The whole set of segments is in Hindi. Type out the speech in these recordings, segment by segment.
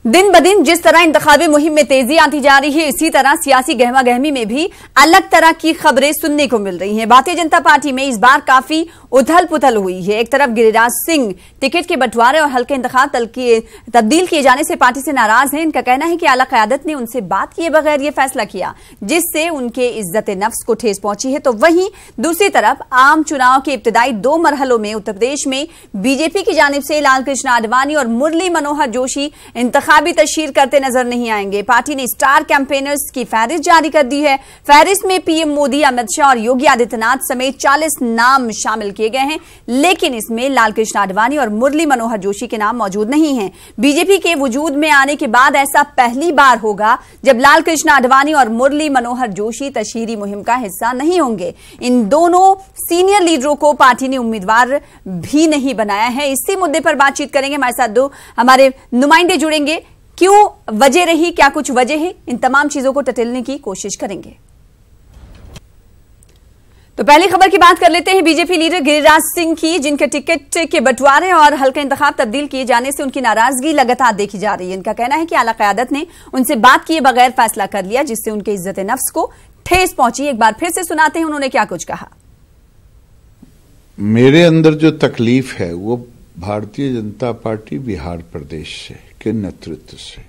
दिन ब दिन जिस तरह इंतखाबी मुहिम में तेजी आती जा रही है, इसी तरह सियासी गहमा गहमी में भी अलग तरह की खबरें सुनने को मिल रही हैं। भारतीय जनता पार्टी में इस बार काफी उथल पुथल हुई है। एक तरफ गिरिराज सिंह टिकट के बंटवारे और हल्के इंतखाब तब्दील किए जाने से पार्टी से नाराज हैं। इनका कहना है कि आला क़यादत ने उनसे बात किए बगैर यह फैसला किया, जिससे उनके इज्जत नफ्स को ठेस पहुंची है। तो वहीं दूसरी तरफ आम चुनाव के इब्तिदाई 2 मरहलों में उत्तर प्रदेश में बीजेपी की जानिब से लाल कृष्ण आडवाणी और मुरली मनोहर जोशी इंतखाबी तशहीर करते नजर नहीं आएंगे। पार्टी ने स्टार कैंपेनर्स की फहरिस्त जारी कर दी है। फहरिस्त में पीएम मोदी, अमित शाह और योगी आदित्यनाथ समेत 40 नाम शामिल किए गए हैं, लेकिन इसमें लाल कृष्ण आडवाणी और मुरली मनोहर जोशी के नाम मौजूद नहीं हैं। बीजेपी के वजूद में आने के बाद ऐसा पहली बार होगा जब लाल कृष्ण आडवाणी और मुरली मनोहर जोशी तशहीरी मुहिम का हिस्सा नहीं होंगे। इन दोनों सीनियर लीडरों को पार्टी ने उम्मीदवार भी नहीं बनाया है। इसी मुद्दे पर बातचीत करेंगे। हमारे साथ 2 हमारे नुमाइंदे जुड़ेंगे। क्यों वजह रही, क्या कुछ वजह है, इन तमाम चीजों को टटोलने की कोशिश करेंगे। तो पहली खबर की बात कर लेते हैं बीजेपी लीडर गिरिराज सिंह की, जिनके टिकट के बंटवारे और हल्का इंतखाब तब्दील किए जाने से उनकी नाराजगी लगातार देखी जा रही है। इनका कहना है कि आला क़यादत ने उनसे बात किए बगैर फैसला कर लिया, जिससे उनके इज्जत नफ्स को ठेस पहुंची। एक बार फिर से सुनाते हैं उन्होंने क्या कुछ कहा। मेरे अंदर जो तकलीफ है वो भारतीय जनता पार्टी बिहार प्रदेश से के नेतृत्व से।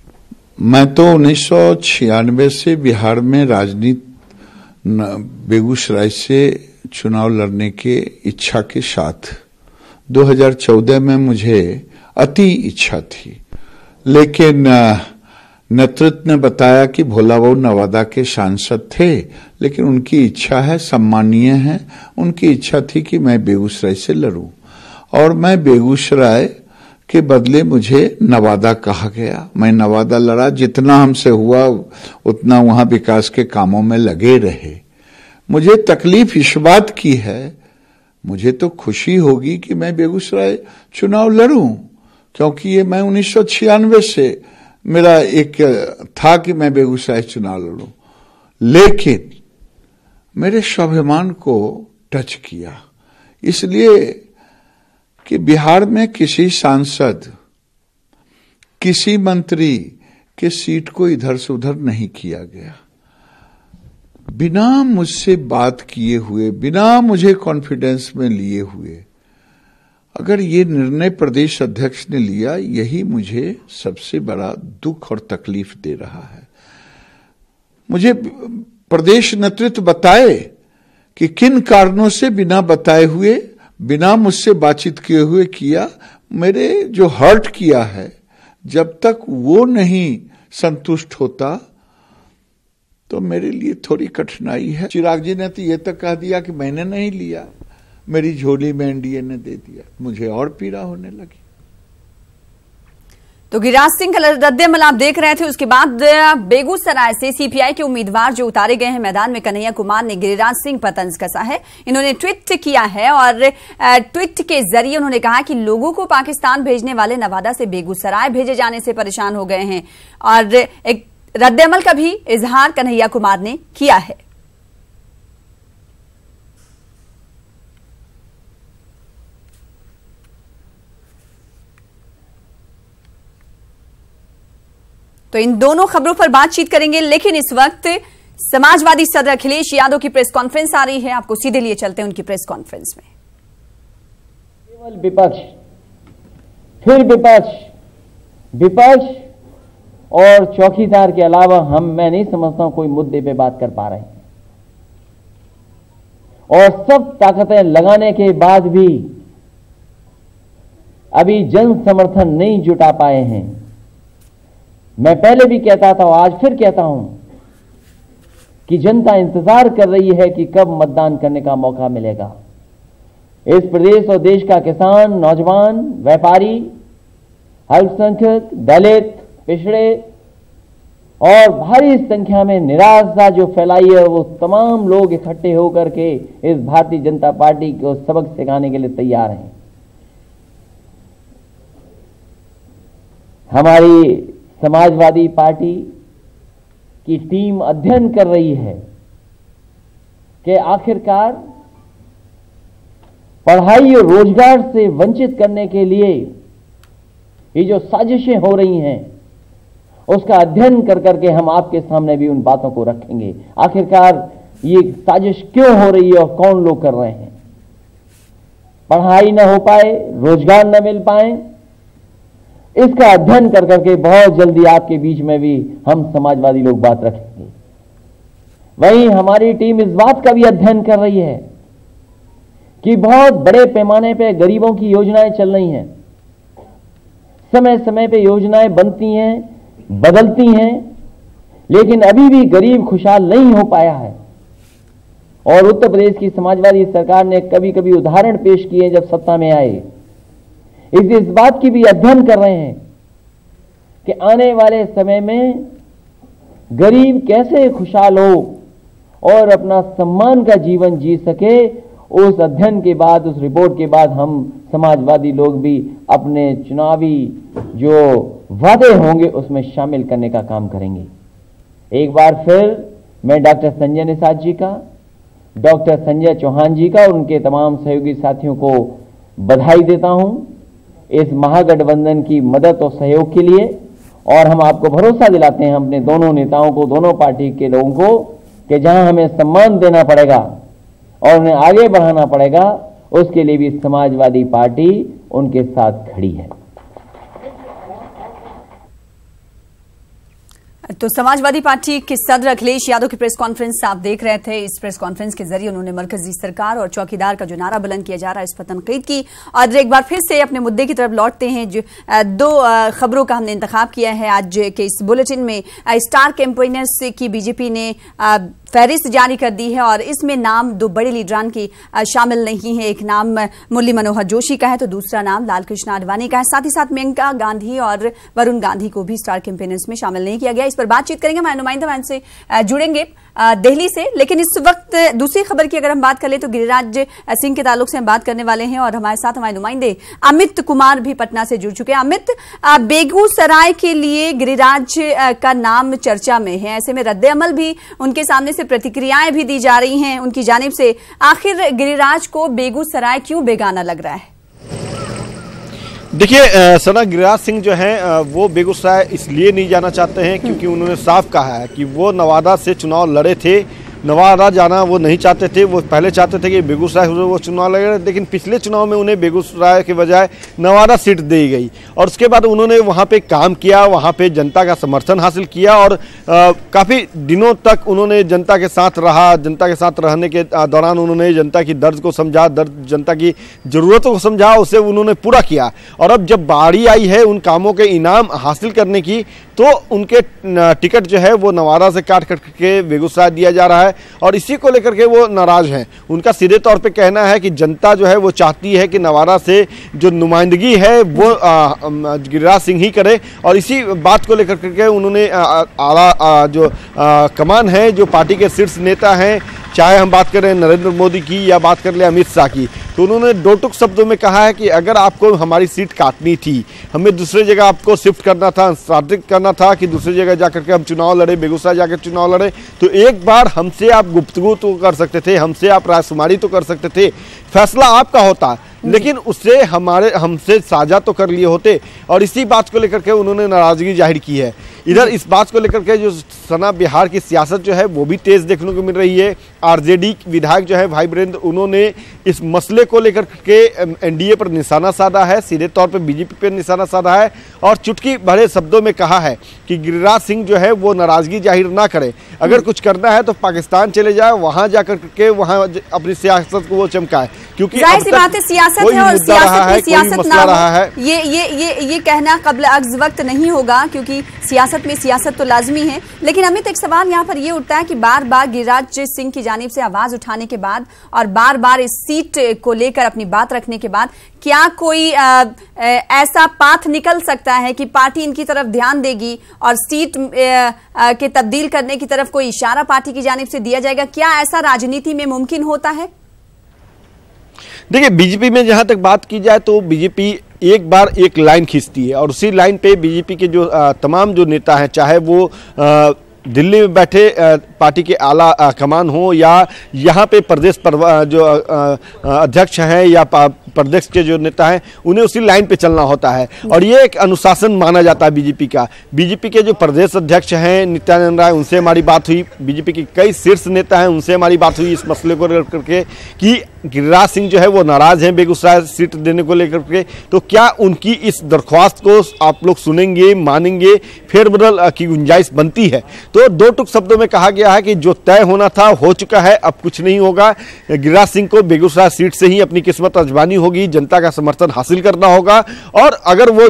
मैं तो 1996 से बिहार में राजनीति बेगूसराय से चुनाव लड़ने के इच्छा के साथ 2014 में मुझे अति इच्छा थी, लेकिन नेतृत्व ने बताया कि भोला बाबू नवादा के सांसद थे, लेकिन उनकी इच्छा है, सम्मानीय है, उनकी इच्छा थी कि मैं बेगूसराय से लड़ूं और मैं बेगूसराय के बदले मुझे नवादा कहा गया। मैं नवादा लड़ा, जितना हमसे हुआ उतना वहां विकास के कामों में लगे रहे। मुझे तकलीफ इस बात की है, मुझे तो खुशी होगी कि मैं बेगूसराय चुनाव लड़ूं, क्योंकि ये मैं 1996 से मेरा एक था कि मैं बेगूसराय चुनाव लड़ूं, लेकिन मेरे स्वाभिमान को टच किया, इसलिए कि बिहार में किसी सांसद, किसी मंत्री के सीट को इधर से उधर नहीं किया गया। बिना मुझसे बात किए हुए, बिना मुझे कॉन्फिडेंस में लिए हुए अगर ये निर्णय प्रदेश अध्यक्ष ने लिया, यही मुझे सबसे बड़ा दुख और तकलीफ दे रहा है। मुझे प्रदेश नेतृत्व बताए कि किन कारणों से बिना बताए हुए, बिना मुझसे बातचीत किए हुए किया। मेरे जो हर्ट किया है, जब तक वो नहीं संतुष्ट होता तो मेरे लिए थोड़ी कठिनाई है। चिराग जी ने तो ये तक कह दिया कि मैंने नहीं लिया, मेरी झोली में एनडीए ने दे दिया, मुझे और पीड़ा होने लगी। तो गिरिराज सिंह का रद्द-ए-अमल आप देख रहे थे। उसके बाद बेगूसराय से सीपीआई के उम्मीदवार जो उतारे गए हैं मैदान में, कन्हैया कुमार ने गिरिराज सिंह पर तंज कसा है। इन्होंने ट्वीट किया है और ट्वीट के जरिए उन्होंने कहा कि लोगों को पाकिस्तान भेजने वाले नवादा से बेगूसराय भेजे जाने से परेशान हो गए हैं, और एक रद्द-ए-अमल का भी इजहार कन्हैया कुमार ने किया है। तो इन दोनों खबरों पर बातचीत करेंगे, लेकिन इस वक्त समाजवादी सदर अखिलेश यादव की प्रेस कॉन्फ्रेंस आ रही है। आपको सीधे लिए चलते हैं उनकी प्रेस कॉन्फ्रेंस में। केवल विपक्ष, फिर विपक्ष और चौकीदार के अलावा मैं नहीं समझता हूं कोई मुद्दे पे बात कर पा रहे हैं। और सब ताकतें लगाने के बाद भी अभी जन समर्थन नहीं जुटा पाए हैं। मैं पहले भी कहता था, आज फिर कहता हूं कि जनता इंतजार कर रही है कि कब मतदान करने का मौका मिलेगा। इस प्रदेश और देश का किसान, नौजवान, व्यापारी, अल्पसंख्यक, दलित, पिछड़े और भारी संख्या में निराशा जो फैलाई है, वो तमाम लोग इकट्ठे होकर के इस भारतीय जनता पार्टी को सबक सिखाने के लिए तैयार हैं। हमारी समाजवादी पार्टी की टीम अध्ययन कर रही है कि आखिरकार पढ़ाई और रोजगार से वंचित करने के लिए ये जो साजिशें हो रही हैं, उसका अध्ययन कर करके हम आपके सामने भी उन बातों को रखेंगे। आखिरकार ये साजिश क्यों हो रही है और कौन लोग कर रहे हैं? पढ़ाई न हो पाए, रोजगार न मिल पाए, इसका अध्ययन कर करके बहुत जल्दी आपके बीच में भी हम समाजवादी लोग बात रखेंगे। वहीं हमारी टीम इस बात का भी अध्ययन कर रही है कि बहुत बड़े पैमाने पे गरीबों की योजनाएं चल रही हैं। समय समय पे योजनाएं बनती हैं, बदलती हैं, लेकिन अभी भी गरीब खुशहाल नहीं हो पाया है। और उत्तर प्रदेश की समाजवादी सरकार ने कभी कभी उदाहरण पेश किए जब सत्ता में आए। इस बात की भी अध्ययन कर रहे हैं कि आने वाले समय में गरीब कैसे खुशहाल हो और अपना सम्मान का जीवन जी सके। उस अध्ययन के बाद, उस रिपोर्ट के बाद हम समाजवादी लोग भी अपने चुनावी जो वादे होंगे उसमें शामिल करने का काम करेंगे। एक बार फिर मैं डॉक्टर संजय निषाद जी का, डॉक्टर संजय चौहान जी का और उनके तमाम सहयोगी साथियों को बधाई देता हूं इस महागठबंधन की मदद और सहयोग के लिए। और हम आपको भरोसा दिलाते हैं, अपने दोनों नेताओं को, दोनों पार्टी के लोगों को, कि जहां हमें सम्मान देना पड़ेगा और उन्हें आगे बढ़ाना पड़ेगा, उसके लिए भी समाजवादी पार्टी उनके साथ खड़ी है। तो समाजवादी पार्टी के सदर अखिलेश यादव की प्रेस कॉन्फ्रेंस आप देख रहे थे। इस प्रेस कॉन्फ्रेंस के जरिए उन्होंने मरकजी सरकार और चौकीदार का जो नारा बुलंद किया जा रहा है इस पर तनकीद की। और एक बार फिर से अपने मुद्दे की तरफ लौटते हैं। जो दो खबरों का हमने इंतखाब किया है आज के इस बुलेटिन में। स्टार कैंपेनर्स की बीजेपी ने फहरिस्त जारी कर दी है और इसमें नाम दो बड़े लीडरान की शामिल नहीं है। एक नाम मुरली मनोहर जोशी का है तो दूसरा नाम लालकृष्ण आडवाणी का है। साथ ही साथ मेनका गांधी और वरुण गांधी को भी स्टार कैंपेनर्स में शामिल नहीं किया गया। इस पर बातचीत करेंगे, हमारे नुमाइंदा हमसे जुड़ेंगे दिल्ली से। लेकिन इस वक्त दूसरी खबर की अगर हम बात कर ले तो गिरिराज सिंह के ताल्लुक से हम बात करने वाले हैं और हमारे साथ हमारे नुमाइंदे अमित कुमार भी पटना से जुड़ चुके हैं। अमित, बेगूसराय के लिए गिरिराज का नाम चर्चा में है, ऐसे में रद्द-ए-अमल भी उनके सामने से प्रतिक्रियाएं भी दी जा रही हैं उनकी जानिब से। आखिर गिरिराज को बेगूसराय क्यों बेगाना लग रहा है? देखिए सना, गिरिराज सिंह जो हैं वो बेगूसराय इसलिए नहीं जाना चाहते हैं क्योंकि उन्होंने साफ कहा है कि वो नवादा से चुनाव लड़े थे। नवादा जाना वो नहीं चाहते थे, वो पहले चाहते थे कि बेगूसराय वो चुनाव लड़े, लेकिन पिछले चुनाव में उन्हें बेगूसराय के बजाय नवादा सीट दी गई और उसके बाद उन्होंने वहाँ पे काम किया, वहाँ पे जनता का समर्थन हासिल किया और काफ़ी दिनों तक उन्होंने जनता के साथ रहा। जनता के साथ रहने के दौरान उन्होंने जनता की दर्द को समझा, जनता की ज़रूरतों को समझा, उसे उन्होंने पूरा किया। और अब जब बारी आई है उन कामों के इनाम हासिल करने की तो उनके टिकट जो है वो नवादा से काट के बेगूसराय दिया जा रहा है और इसी को लेकर के वो नाराज हैं। उनका सीधे तौर पे कहना है कि जनता जो है वो चाहती है कि नवादा से जो नुमाइंदगी है वो गिरिराज सिंह ही करे और इसी बात को लेकर के उन्होंने आला जो कमान है, जो पार्टी के शीर्ष नेता हैं, चाहे हम बात करें नरेंद्र मोदी की या बात कर ले अमित शाह की, तो उन्होंने दो टुक शब्दों में कहा है कि अगर आपको हमारी सीट काटनी थी, हमें दूसरी जगह आपको शिफ्ट करना था, स्थानांतरित करना था कि दूसरी जगह जाकर के हम चुनाव लड़े, बेगूसराय जाकर चुनाव लड़े, तो एक बार हमसे आप गुफ्तगू तो कर सकते थे, हमसे आप रायशुमारी तो कर सकते थे, फैसला आपका होता, लेकिन उससे हमसे साझा तो कर लिए होते। और इसी बात को लेकर के उन्होंने नाराजगी जाहिर की है। इधर इस बात को लेकर के जो सना बिहार की सियासत जो है वो भी तेज देखने को मिल रही है। आरजेडी विधायक जो है भाई वीरेंद्र, उन्होंने इस मसले को लेकर के एनडीए पर निशाना साधा है, सीधे तौर पर बीजेपी पर निशाना साधा है और चुटकी भरे शब्दों में कहा है कि गिरिराज सिंह जो है वो नाराजगी जाहिर ना करे, अगर कुछ करना है तो पाकिस्तान चले जाए, वहां जाकर के वहां अपनी सियासत को वो चमकाए, क्योंकि जाहिर सी बात है सियासत है और सियासत में सियासत ना हो, ये कहना कब्ल अज़् वक्त नहीं होगा क्योंकि सियासत में सियासत तो लाजमी है। लेकिन अमित, एक सवाल यहाँ पर ये उठता है कि बार बार गिरिराज सिंह की जानिब से आवाज उठाने के बाद और बार बार इस सीट को लेकर अपनी बात रखने के बाद क्या कोई ऐसा पाथ निकल सकता है कि पार्टी इनकी तरफ ध्यान देगी और सीट के तब्दील करने की तरफ कोई इशारा पार्टी की जानिब से दिया जाएगा? क्या ऐसा राजनीति में मुमकिन होता है? देखिए, बीजेपी में जहां तक बात की जाए तो बीजेपी एक बार एक लाइन खींचती है और उसी लाइन पे बीजेपी के जो तमाम जो नेता हैं, चाहे वो दिल्ली में बैठे पार्टी के आला कमान हो या यहाँ पे प्रदेश जो अध्यक्ष हैं या प्रदेश के जो नेता हैं उन्हें उसी लाइन पे चलना होता है और ये एक अनुशासन माना जाता है बीजेपी का। बीजेपी के जो प्रदेश अध्यक्ष हैं नित्यानंद राय, उनसे हमारी बात हुई, बीजेपी के कई शीर्ष नेता हैं उनसे हमारी बात हुई इस मसले को लेकर के कि गिरिराज सिंह जो है वो नाराज हैं बेगूसराय सीट देने को लेकर के, तो क्या उनकी इस दरख्वास्त को आप लोग सुनेंगे, मानेंगे, फेरबदल की गुंजाइश बनती है? तो दो टुक शब्दों में कहा गया है कि जो तय होना था हो चुका है, अब कुछ नहीं होगा। गिरिराज सिंह को बेगूसराय सीट से ही अपनी किस्मत आजमानी होगी, जनता का समर्थन हासिल करना होगा और अगर वो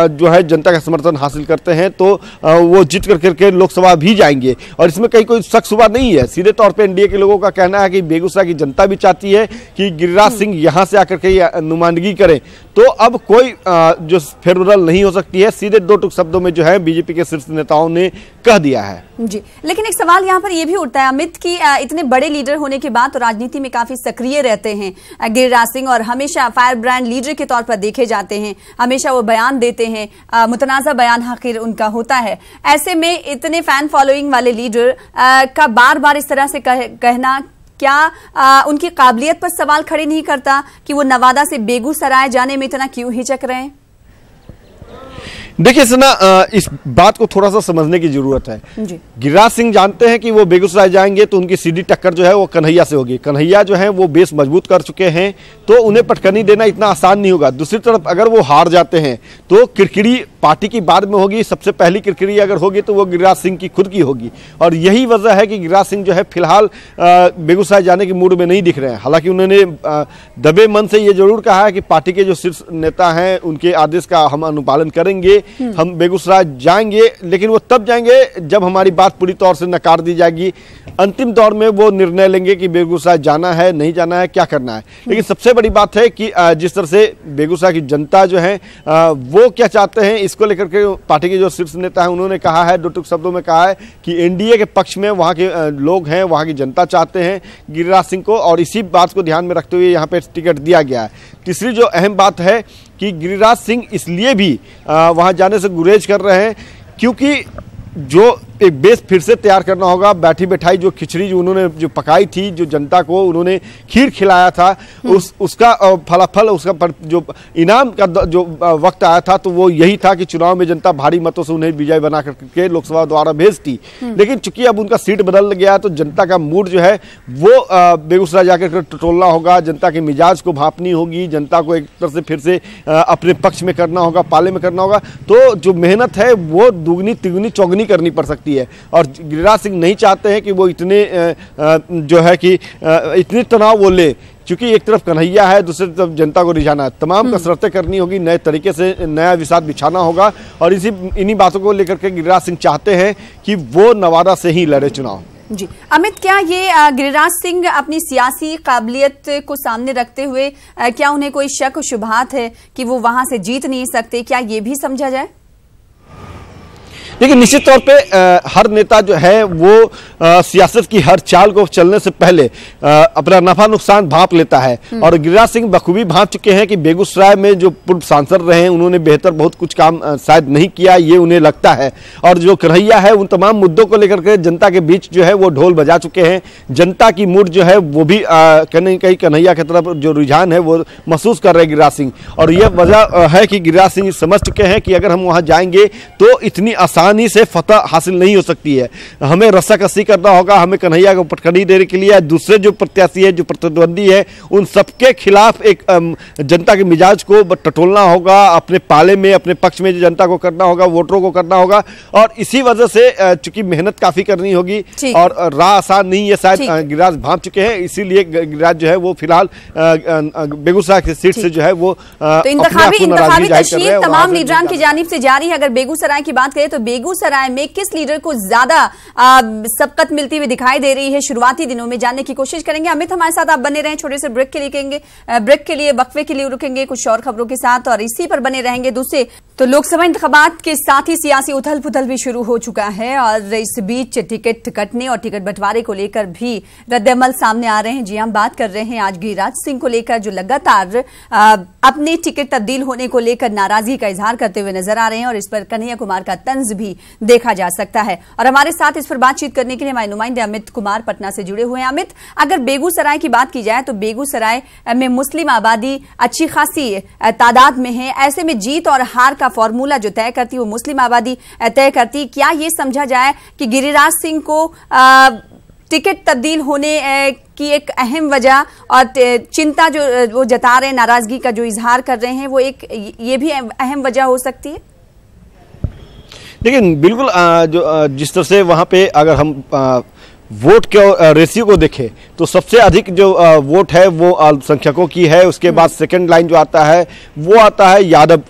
जो है जनता का समर्थन हासिल करते हैं तो वो जीत करके लोकसभा भी जाएंगे और इसमें कहीं कोई शक शुबा नहीं है। सीधे तौर पर एनडीए के लोगों का कहना है कि बेगूसराय की जनता भी चाहती है कि गिरिराज सिंह यहां से आकर के नुमाइंदगी करें, तो अब कोई जो फेरबदल नहीं हो सकती है। सीधे दो टुक शब्दों में जो है बीजेपी के शीर्ष नेताओं ने कह दिया है जी। लेकिन एक सवाल यहां पर यह भी उठता है अमित की इतने बड़े लीडर होने के बाद तो राजनीति में काफी सक्रिय रहते हैं गिरिराज सिंह और हमेशा फायर ब्रांड लीडर के तौर पर देखे जाते हैं, हमेशा वो बयान देते हैं, मुतनाज़ा बयान आखिर उनका होता है। ऐसे में इतने फैन फॉलोइंग वाले लीडर का बार बार इस तरह से कहना क्या उनकी काबिलियत पर सवाल खड़े नहीं करता कि वो नवादा से बेगूसराय जाने में इतना क्यों हिचक रहे हैं? देखिए सना, इस बात को थोड़ा सा समझने की जरूरत है। गिरिराज सिंह जानते हैं कि वो बेगूसराय जाएंगे तो उनकी सीधी टक्कर जो है वो कन्हैया से होगी। कन्हैया जो है वो बेस मजबूत कर चुके हैं तो उन्हें पटकनी देना इतना आसान नहीं होगा। दूसरी तरफ अगर वो हार जाते हैं तो किरकिरी पार्टी की बाद में होगी, सबसे पहली किरकिरी अगर होगी तो वो गिरिराज सिंह की खुद की होगी और यही वजह है कि गिरिराज सिंह जो है फिलहाल बेगूसराय जाने की मूड में नहीं दिख रहे हैं। हालांकि उन्होंने दबे मन से ये जरूर कहा है कि पार्टी के जो शीर्ष नेता हैं उनके आदेश का हम अनुपालन करेंगे, हम बेगूसराय जाएंगे, लेकिन वो तब जाएंगे जब हमारी बात पूरी तौर से नकार दी जाएगी। अंतिम दौर में वो निर्णय लेंगे कि बेगूसराय जाना है, नहीं जाना है, क्या करना है। लेकिन सबसे बड़ी बात है कि जिस तरह से बेगूसराय की जनता जो है वो क्या चाहते हैं इसको लेकर के पार्टी के जो शीर्ष नेता हैं उन्होंने कहा है, दो टुक शब्दों में कहा है कि एनडीए के पक्ष में वहां के लोग हैं, वहां की जनता चाहते हैं गिरिराज सिंह को और इसी बात को ध्यान में रखते हुए यहाँ पे टिकट दिया गया है। तीसरी जो अहम बात है कि गिरिराज सिंह इसलिए भी वहां जाने से गुरेज कर रहे हैं क्योंकि जो एक बेस फिर से तैयार करना होगा। बैठी बैठाई जो खिचड़ी जो उन्होंने जो पकाई थी, जो जनता को उन्होंने खीर खिलाया था, उसका फलाफल, उसका जो इनाम का जो वक्त आया था तो वो यही था कि चुनाव में जनता भारी मतों से उन्हें विजय बना करके लोकसभा द्वारा भेजती। लेकिन चूंकि अब उनका सीट बदल गया तो जनता का मूड जो है वो बेगूसराय जाकर टटोलना होगा, जनता के मिजाज को भांपनी होगी, जनता को एक तरह से फिर से अपने पक्ष में करना होगा, पाले में करना होगा। तो जो मेहनत है वो दुगनी तिगुनी चौगनी करनी पड़ सकती है और गिरिराज सिंह नहीं चाहते हैं कि वो इतने जो है कि इतने तनाव वो ले, क्योंकि एक तरफ कन्हैया है, दूसरी तरफ जनता को रिझाना है। तमाम कसरतें करनी होगी, नए तरीके से नया विसाद बिछाना होगा और इन्हीं बातों को लेकर के गिरिराज सिंह चाहते हैं कि वो नवादा से ही लड़े चुनाव। जी अमित, क्या ये गिरिराज सिंह अपनी सियासी काबिलियत को सामने रखते हुए क्या उन्हें कोई शक शुबहात है कि वो वहां से जीत नहीं सकते, क्या ये भी समझा जाए? देखिए निश्चित तौर पे हर नेता जो है वो सियासत की हर चाल को चलने से पहले अपना नफा नुकसान भांप लेता है और गिरिराज सिंह बखूबी भांप चुके हैं कि बेगूसराय में जो पूर्व सांसद रहे हैं उन्होंने बेहतर बहुत कुछ काम शायद नहीं किया, ये उन्हें लगता है। और जो कन्हैया है उन तमाम मुद्दों को लेकर के जनता के बीच जो है वो ढोल बजा चुके हैं। जनता की मूड जो है वो भी कहीं कहीं कन्हैया की तरफ जो रुझान है वो महसूस कर रहे हैं गिरिराज सिंह और यह वजह है कि गिरिराज सिंह समझ चुके हैं कि अगर हम वहां जाएंगे तो इतनी आसानी से फतह हासिल नहीं हो सकती है, हमें रस्साकसी करना होगा, हमें कन्हैया को पटखनी देने के लिए दूसरे जो प्रत्याशी है, जो प्रतिद्वंदी है, उन सबके खिलाफ एक जनता के मिजाज को टटोलना होगा, अपने पाले में अपने पक्ष में जनता को करना होगा, वोटरों को करना होगा और इसी वजह से चूंकि मेहनत काफी करनी होगी और राह आसान नहीं है, शायद गिरिराज भांप चुके हैं, इसीलिए गिरिराज जो है वो फिलहाल बेगूसराय की सीट से जो है वो तो इंतखाबी तशरीह तमाम लीडरान की जानिब से जारी है। अगर बेगूसराय की बात करें तो बेगूसराय में किस लीडर को ज्यादा सबकत मिलती हुई दिखाई दे रही है शुरुआती दिनों में, जानने की कोशिश करेंगे। अमित हमारे साथ आप बने रहें, छोटे से ब्रेक के लिए वक्फे के लिए रुकेंगे कुछ और खबरों के साथ और इसी पर बने रहेंगे। दूसरे तो लोकसभा इंतखाबात के साथ ही सियासी उथल पुथल भी शुरू हो चुका है और इस बीच टिकट कटने और टिकट बंटवारे को लेकर भी रद्द-ए-अमल सामने आ रहे हैं। जी हम बात कर रहे हैं आज गिरिराज सिंह को लेकर जो लगातार अपने टिकट तब्दील होने को लेकर नाराजगी का इजहार करते हुए नजर आ रहे हैं और इस पर कन्हैया कुमार का तंज भी देखा जा सकता है। और हमारे साथ इस पर बातचीत करने के लिए हमारे नुमाइंदे अमित कुमार पटना से जुड़े हुए हैं। अमित, अगर बेगूसराय की बात की जाए तो बेगूसराय में मुस्लिम आबादी अच्छी खासी तादाद में है। ऐसे में जीत और हार का फॉर्मूला जो तय करती वो मुस्लिम आबादी तय करती। क्या ये समझा जाए कि गिरिराज सिंह को टिकट तब्दील होने की एक अहम वजह और चिंता जो वो जता रहे हैं, नाराजगी का जो इजहार कर रहे हैं, वो एक ये भी अहम वजह हो सकती है? लेकिन बिल्कुल जो जिस तरह से वहां पे अगर हम वोट के रेशियो को देखें तो सबसे अधिक जो वोट है वो अल्पसंख्यकों की है। उसके बाद सेकंड लाइन जो आता है वो आता है यादव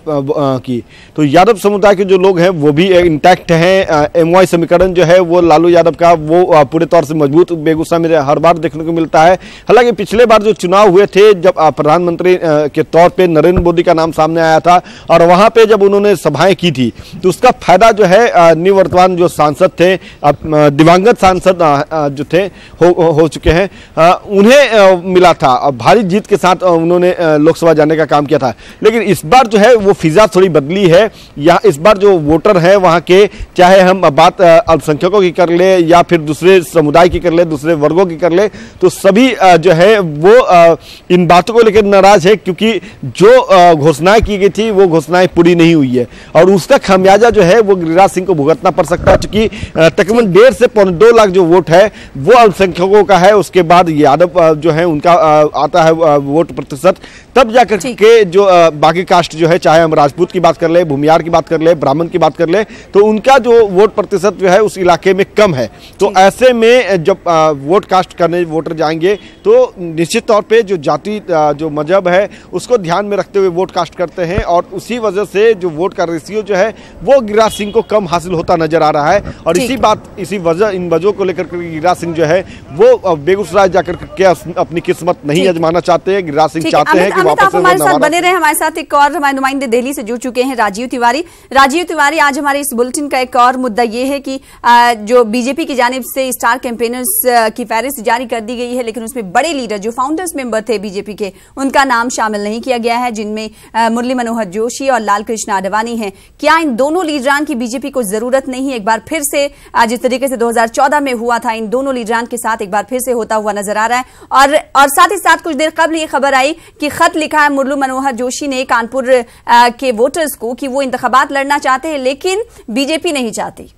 की। तो यादव समुदाय के जो लोग हैं वो भी इंटैक्ट हैं। एमवाई समीकरण जो है वो लालू यादव का वो पूरे तौर से मजबूत बेगूसराय में हर बार देखने को मिलता है। हालांकि पिछले बार जो चुनाव हुए थे जब प्रधानमंत्री के तौर पर नरेंद्र मोदी का नाम सामने आया था और वहां पर जब उन्होंने सभाएं की थी तो उसका फायदा जो है निवर्तमान जो सांसद थे, दिवंगत सांसद जो थे हो चुके हैं, उन्हें मिला था। भारी जीत के साथ उन्होंने लोकसभा जाने का काम किया था। लेकिन इस बार जो है वो फिजा थोड़ी बदली है। यहाँ इस बार जो वोटर हैं वहाँ के, चाहे हम बात अल्पसंख्यकों की कर ले या फिर दूसरे समुदाय की कर ले, दूसरे वर्गों की कर ले, तो सभी जो है वो इन बातों को लेकर नाराज है क्योंकि जो घोषणाएं की गई थी वो घोषणाएं पूरी नहीं हुई है और उसका खामियाजा जो है वो गिरिराज सिंह को भुगतना पड़ सकता है। क्योंकि तकरीबन 1.5 से 2 लाख जो वोट है वो अल्पसंख्यकों का है। उसके बाद यादव जो है उनका आता है वोट प्रतिशत, तब जाकर के जो बाकी कास्ट जो है, चाहे हम राजपूत की बात कर ले, भूमियार की बात कर ले, ब्राह्मण की बात कर ले, तो उनका जो वोट प्रतिशत जो है उस इलाके में कम है। तो ऐसे में जब वोट कास्ट करने वोटर जाएंगे तो निश्चित तौर पे जो जाति जो मजहब है उसको ध्यान में रखते हुए वोट कास्ट करते हैं और उसी वजह से जो वोट का रेशियो जो है वो गिरिराज सिंह को कम हासिल होता नजर आ रहा है। और इसी वजह इन वजहों को लेकर गिरिराज सिंह जो है वो बेगूसराय जाकर के अपनी किस्मत नहीं आजमाना चाहते हैं। गिरिराज सिंह चाहते हैं कि वापस हमारे साथ बने रहे। हमारे साथ एक और हमारे नुमाइंदे दिल्ली से जुड़ चुके हैं, राजीव तिवारी। राजीव तिवारी, आज हमारे इस बुलेटिन का एक और मुद्दा ये है कि जो बीजेपी की जानिब से स्टार कैंपेनर्स की फहरिस्त जारी कर दी गई है, लेकिन उसमें बड़े लीडर जो फाउंडर्स मेंबर थे बीजेपी के, उनका नाम शामिल नहीं किया गया है, जिनमें मुरली मनोहर जोशी और लाल कृष्ण आडवाणी हैं। क्या इन दोनों लीडरान की बीजेपी को जरूरत नहीं? एक बार फिर से जिस तरीके से 2014 में हुआ था, इन दोनों लीडरान के साथ एक बार फिर से होता हुआ नजर आ रहा है। और साथ ही साथ कुछ देर कबल ये खबर आई कि खत लिखा है मुरली मनोहर जोशी ने कानपुर के वोटर्स को कि वो इंतखाबात लड़ना चाहते हैं लेकिन बीजेपी नहीं चाहती।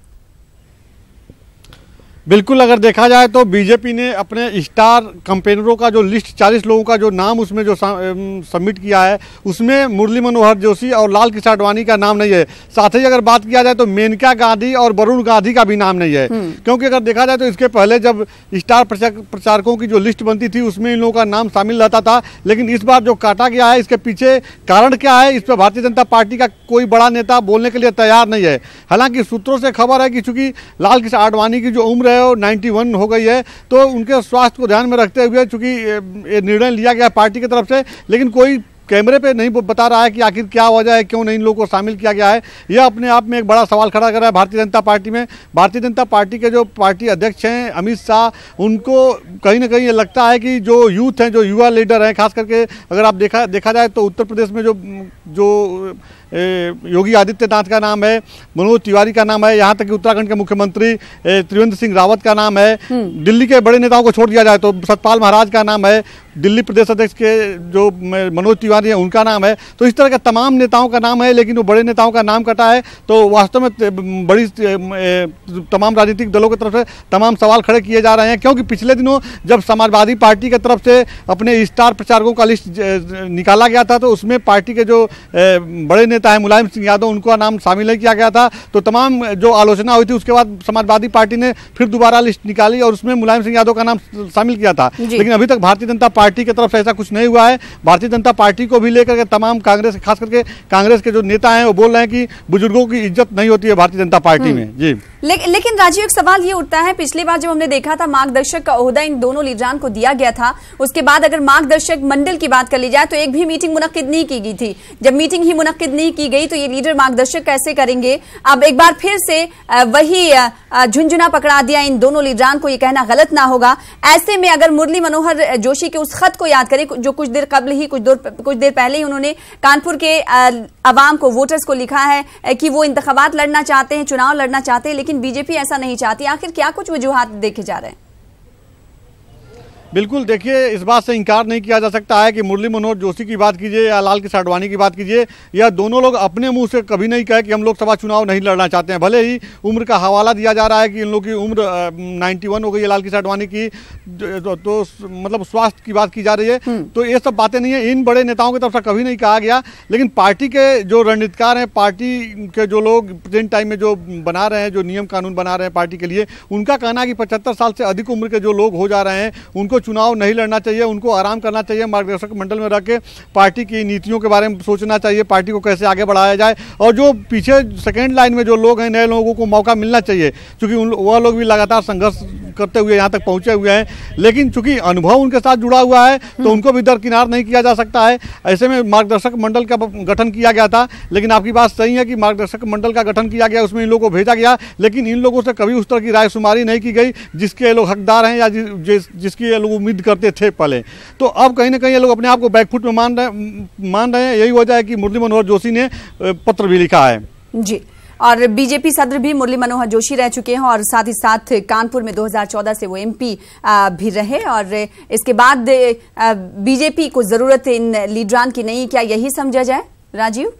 बिल्कुल, अगर देखा जाए तो बीजेपी ने अपने स्टार कैंपेनरों का जो लिस्ट 40 लोगों का जो नाम उसमें जो सबमिट किया है उसमें मुरली मनोहर जोशी और लाल कृष्ण आडवाणी का नाम नहीं है। साथ ही अगर बात किया जाए तो मेनका गांधी और वरुण गांधी का भी नाम नहीं है, क्योंकि अगर देखा जाए तो इसके पहले जब स्टार प्रचारकों की जो लिस्ट बनती थी उसमें इन लोगों का नाम शामिल रहता था। लेकिन इस बार जो काटा गया है इसके पीछे कारण क्या है, इस पर भारतीय जनता पार्टी का कोई बड़ा नेता बोलने के लिए तैयार नहीं है। हालांकि सूत्रों से खबर है कि चूंकि लाल कृष्ण आडवाणी की जो उम्र है 91 हो गई है, तो उनके स्वास्थ्य को ध्यान में रखते हुए चूंकि ये निर्णय लिया गया पार्टी की तरफ से, लेकिन कोई कैमरे पे नहीं बता रहा है कि आखिर क्या वजह है, क्यों नहीं इन लोगों को शामिल किया गया है। यह अपने आप में एक बड़ा सवाल खड़ा कर रहा है भारतीय जनता पार्टी में। भारतीय जनता पार्टी के जो पार्टी अध्यक्ष हैं अमित शाह, उनको कहीं ना कहीं ये लगता है कि जो यूथ हैं, जो युवा लीडर हैं, खास करके अगर आप देखा जाए तो उत्तर प्रदेश में जो योगी आदित्यनाथ का नाम है, मनोज तिवारी का नाम है, यहाँ तक कि उत्तराखंड के मुख्यमंत्री त्रिवेंद्र सिंह रावत का नाम है, दिल्ली के बड़े नेताओं को छोड़ दिया जाए तो सतपाल महाराज का नाम है, दिल्ली प्रदेश अध्यक्ष के जो मनोज तिवारी हैं उनका नाम है। तो इस तरह के तमाम नेताओं का नाम है, लेकिन वो बड़े नेताओं का नाम कटा है। तो वास्तव में बड़ी तमाम राजनीतिक दलों की तरफ से तमाम सवाल खड़े किए जा रहे हैं, क्योंकि पिछले दिनों जब समाजवादी पार्टी की तरफ से अपने स्टार प्रचारकों का लिस्ट निकाला गया था तो उसमें पार्टी के जो बड़े नेता है मुलायम सिंह यादव, उनका नाम शामिल नहीं किया गया था। तो तमाम जो आलोचना हुई थी उसके बाद समाजवादी पार्टी ने फिर दोबारा लिस्ट निकाली और उसमें मुलायम सिंह यादव का नाम शामिल किया था। लेकिन अभी तक भारतीय जनता पार्टी की तरफ से ऐसा कुछ नहीं हुआ है। भारतीय जनता पार्टी को भी लेकर के तमाम कांग्रेस, खास करके कांग्रेस के जो नेता हैं वो बोल रहे हैं कि बुजुर्गों की इज्जत नहीं होती है भारतीय जनता पार्टी में। जी, लेकिन राजीव, एक सवाल ये उठता है, पिछली बार जब हमने देखा था मार्गदर्शक का ओहदा इन दोनों लीडरान को दिया गया था, उसके बाद अगर मार्गदर्शक मंडल की बात कर ली जाए तो एक भी मीटिंग मुनक्किद नहीं की गई थी। जब मीटिंग ही मुनक्किद नहीं नहीं की गई तो ये लीडर मार्गदर्शक कैसे करेंगे? अब एक बार फिर से वही झुंझुना पकड़ा दिया इन दोनों लीडरान को, ये कहना गलत ना होगा। ऐसे में अगर मुरली मनोहर जोशी के उस खत को याद करें जो कुछ देर पहले ही उन्होंने कानपुर के अवाम को, वोटर्स को लिखा है कि वो इंतखाबात लड़ना चाहते हैं, चुनाव लड़ना चाहते हैं, लेकिन बीजेपी ऐसा नहीं चाहती। आखिर क्या कुछ वजूहात देखे जा रहे हैं? बिल्कुल, देखिए, इस बात से इनकार नहीं किया जा सकता है कि मुरली मनोहर जोशी की बात कीजिए या लाल किशन आडवाणी की बात कीजिए, या दोनों लोग अपने मुंह से कभी नहीं कहे कि हम लोकसभा चुनाव नहीं लड़ना चाहते हैं। भले ही उम्र का हवाला दिया जा रहा है कि इन लोगों की उम्र 91 हो गई है, लाल किशन आडवाणी की तो मतलब स्वास्थ्य की बात की जा रही है, तो ये सब बातें नहीं है। इन बड़े नेताओं की तरफ से कभी नहीं कहा गया, लेकिन पार्टी के जो रणनीतिकार हैं, पार्टी के जो लोग प्रेजेंट टाइम में जो बना रहे हैं, जो नियम कानून बना रहे हैं पार्टी के लिए, उनका कहना है कि 75 साल से अधिक उम्र के जो लोग हो जा रहे हैं उनको चुनाव नहीं लड़ना चाहिए, उनको आराम करना चाहिए, मार्गदर्शक मंडल में रख के पार्टी की नीतियों के बारे में सोचना चाहिए, पार्टी को कैसे आगे बढ़ाया जाए, और जो पीछे सेकेंड लाइन में जो लोग हैं, नए लोगों को मौका मिलना चाहिए, क्योंकि वह लोग भी लगातार संघर्ष करते हुए यहाँ तक पहुंचे हुए हैं, लेकिन चूंकि अनुभव उनके साथ जुड़ा हुआ है तो उनको भी दरकिनार नहीं किया जा सकता है। ऐसे में मार्गदर्शक मंडल का गठन किया गया था, लेकिन आपकी बात सही है कि मार्गदर्शक मंडल का गठन किया गया, उसमें इन लोगों को भेजा गया, लेकिन इन लोगों से कभी उस तरह की रायशुमारी नहीं की गई जिसके ये लोग हकदार हैं या जिसकी ये लोग उम्मीद करते थे पहले। तो अब कहीं ना कहीं ये लोग अपने आप को बैकफुट में मान रहे हैं। यही वजह है कि मुरली मनोहर जोशी ने पत्र भी लिखा है। जी, और बीजेपी सदर भी मुरली मनोहर जोशी रह चुके हैं और साथ ही साथ कानपुर में 2014 से वो एमपी भी रहे, और इसके बाद बीजेपी को जरूरत इन लीडरान की नहीं, क्या यही समझा जाए राजीव?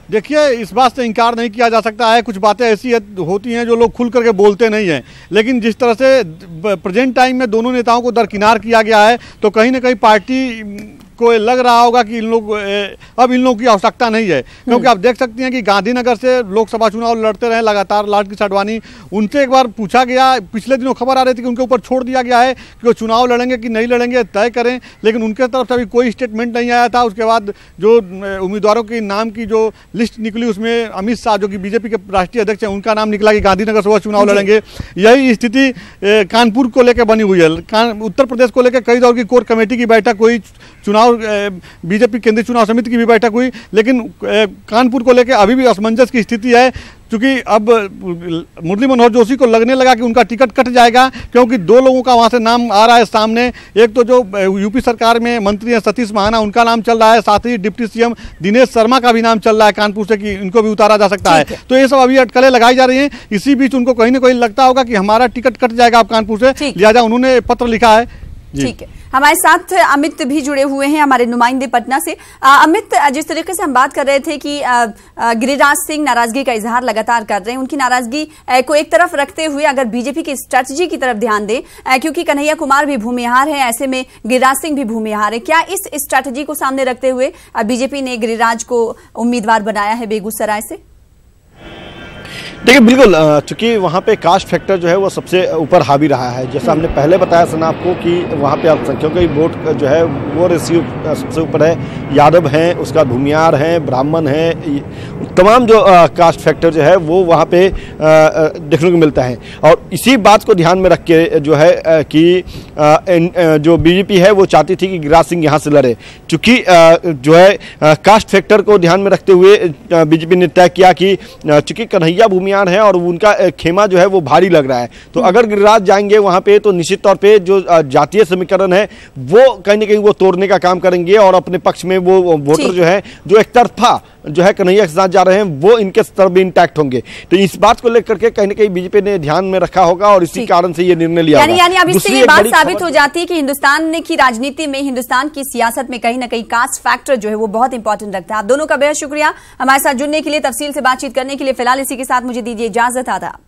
देखिए, इस बात से इनकार नहीं किया जा सकता है, कुछ बातें ऐसी होती हैं जो लोग खुल करके बोलते नहीं हैं, लेकिन जिस तरह से प्रेजेंट टाइम में दोनों नेताओं को दरकिनार किया गया है, तो कहीं ना कहीं पार्टी को लग रहा होगा कि अब इन लोगों की आवश्यकता नहीं है, क्योंकि आप देख सकती हैं कि गांधीनगर से लोकसभा चुनाव लड़ते रहे लगातार लाल किशन आडवाणी। उनसे एक बार पूछा गया, पिछले दिनों खबर आ रही थी कि उनके ऊपर छोड़ दिया गया है कि वो चुनाव लड़ेंगे कि नहीं लड़ेंगे तय करें, लेकिन उनके तरफ से अभी कोई स्टेटमेंट नहीं आया था। उसके बाद जो उम्मीदवारों के नाम की जो लिस्ट निकली, उसमें अमित शाह जो कि बीजेपी के राष्ट्रीय अध्यक्ष हैं, उनका नाम निकला कि गांधीनगर से वो चुनाव लड़ेंगे। यही स्थिति कानपुर को लेकर बनी हुई है। उत्तर प्रदेश को लेकर कई दौर की कोर कमेटी की बैठक हुई, चुनाव बीजेपी केंद्रीय चुनाव समिति की भी बैठक हुई, लेकिन कानपुर को लेकर अभी भी असमंजस की स्थिति है, क्योंकि अब मुरली मनोहर जोशी को लगने लगा कि उनका टिकट कट जाएगा, क्योंकि दो लोगों का वहां से नाम आ रहा है सामने। एक तो जो यूपी सरकार में मंत्री हैं सतीश महाना, उनका नाम चल रहा है, साथ ही डिप्टी सीएम दिनेश शर्मा का भी नाम चल रहा है कानपुर से कि इनको भी उतारा जा सकता है। तो ये सब अभी अटकलें लगाई जा रही हैं। इसी बीच उनको कहीं ना कहीं लगता होगा कि हमारा टिकट कट जाएगा अब कानपुर से, लिहाजा उन्होंने पत्र लिखा है। ठीक है, हमारे साथ अमित भी जुड़े हुए हैं, हमारे नुमाइंदे पटना से। अमित, जिस तरीके से हम बात कर रहे थे कि गिरिराज सिंह नाराजगी का इजहार लगातार कर रहे हैं, उनकी नाराजगी को एक तरफ रखते हुए अगर बीजेपी की स्ट्रेटजी की तरफ ध्यान दें, क्योंकि कन्हैया कुमार भी भूमिहार है, ऐसे में गिरिराज सिंह भी भूमिहार है, क्या इस स्ट्रेटजी को सामने रखते हुए बीजेपी ने गिरिराज को उम्मीदवार बनाया है बेगूसराय से? देखिए, बिल्कुल, चूंकि वहाँ पे कास्ट फैक्टर जो है वो सबसे ऊपर हावी रहा है। जैसा हमने पहले बताया सना आपको कि वहाँ पे अल्पसंख्यकों की वोट जो है वो रेशियो सबसे ऊपर है। यादव हैं, उसका भूमियार हैं, ब्राह्मण हैं, तमाम जो कास्ट फैक्टर जो है वो वहाँ पे देखने को मिलता है। और इसी बात को ध्यान में रख के जो है कि जो बीजेपी है वो चाहती थी कि गिरिराज सिंह यहाँ से लड़े, चूँकि जो है कास्ट फैक्टर को ध्यान में रखते हुए बीजेपी ने तय किया कि चूँकि कन्हैया भूमियार है और उनका खेमा जो है वो भारी लग रहा है, तो अगर गिरिराज जाएंगे वहां पे तो निश्चित तौर पे जो जातीय समीकरण है वो कहीं ना कहीं वो तोड़ने का काम करेंगे, और अपने पक्ष में वो वोटर जो है जो एक तरफा जो है कन्हैया के साथ जा रहे हैं वो इनके स्तर भी इंटैक्ट होंगे। तो इस बात को लेकर के कहीं ना कहीं बीजेपी ने ध्यान में रखा होगा और इसी कारण से ये निर्णय लिया होगा। यानी अब इससे ये बात साबित हो जाती है कि हिंदुस्तान की राजनीति में, हिंदुस्तान की सियासत में कहीं ना कहीं कास्ट फैक्टर जो है वो बहुत इंपॉर्टेंट रखता है। आप दोनों का बेहद शुक्रिया हमारे साथ जुड़ने के लिए, तफसील से बातचीत करने के लिए। फिलहाल इसी के साथ मुझे दीजिए इजाजत। आदाब।